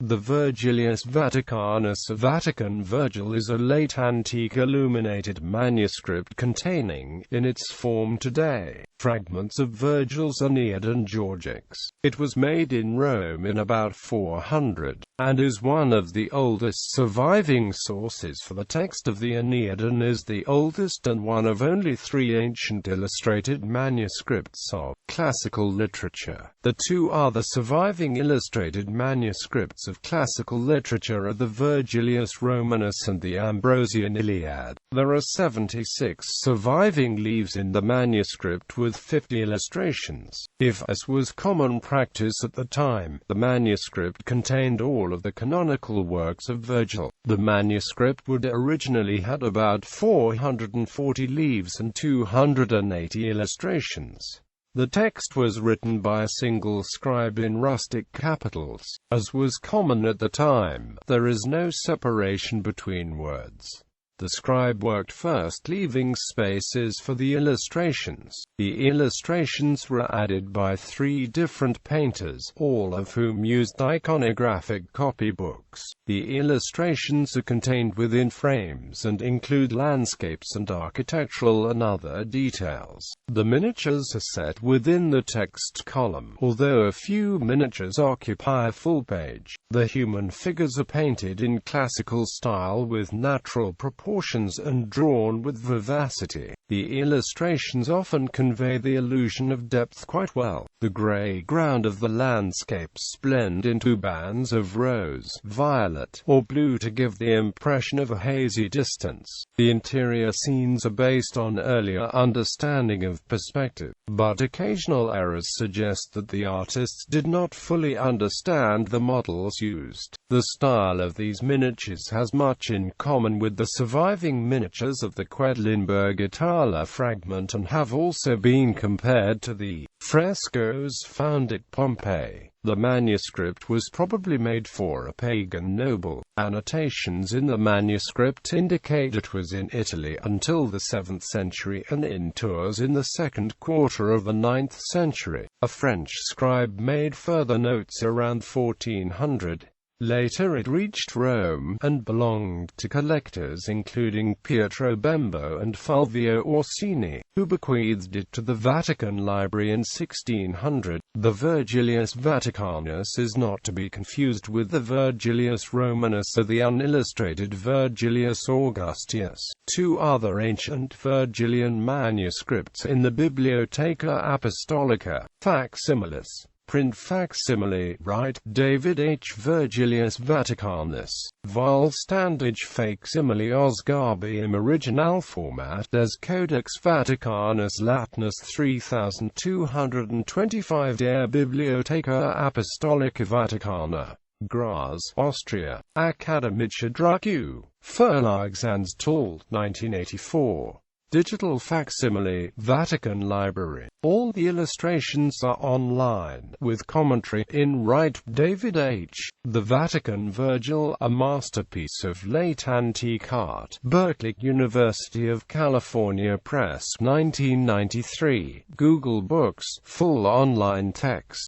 The Vergilius Vaticanus of Vatican Virgil is a late antique illuminated manuscript containing, in its form today, fragments of Virgil's Aeneid and Georgics. It was made in Rome in about 400, and is one of the oldest surviving sources for the text of the Aeneid, and is the oldest and one of only 3 ancient illustrated manuscripts of classical literature. The 2 other surviving illustrated manuscripts of classical literature are the Vergilius Romanus and the Ambrosian Iliad. There are 76 surviving leaves in the manuscript with 50 illustrations. If, as was common practice at the time, the manuscript contained all of the canonical works of Virgil, the manuscript would originally had about 440 leaves and 280 illustrations. The text was written by a single scribe in rustic capitals. As was common at the time, there is no separation between words. The scribe worked first, leaving spaces for the illustrations. The illustrations were added by 3 different painters, all of whom used iconographic copybooks. The illustrations are contained within frames and include landscapes and architectural and other details. The miniatures are set within the text column, although a few miniatures occupy a full page. The human figures are painted in classical style with natural proportions and drawn with vivacity. The illustrations often convey the illusion of depth quite well. The grey ground of the landscapes blend into bands of rose, violet, or blue to give the impression of a hazy distance. The interior scenes are based on earlier understanding of perspective, but occasional errors suggest that the artists did not fully understand the models used. The style of these miniatures has much in common with the surviving miniatures of the Quedlinburg-Italia fragment and have also been compared to the frescoes found at Pompeii. The manuscript was probably made for a pagan noble. Annotations in the manuscript indicate it was in Italy until the 7th century and in Tours in the 2nd quarter of the 9th century. A French scribe made further notes around 1400. Later it reached Rome, and belonged to collectors including Pietro Bembo and Fulvio Orsini, who bequeathed it to the Vatican Library in 1600. The Vergilius Vaticanus is not to be confused with the Vergilius Romanus or the unillustrated Vergilius Augustinus. 2 other ancient Virgilian manuscripts in the Bibliotheca Apostolica, facsimiles. Print facsimile, right, David H. Vergilius Vaticanus, vol standage facsimile Osgarbium original format as Codex Vaticanus Latinus 3225-Der Bibliotheca Apostolica Vaticana, Graz, Austria, Akademische Drucke, Verlagsanstalt, 1984. Digital facsimile, Vatican Library. All the illustrations are online, with commentary, in right, David H. The Vatican Virgil, a masterpiece of late antique art. Berkeley, University of California Press, 1993. Google Books, full online text.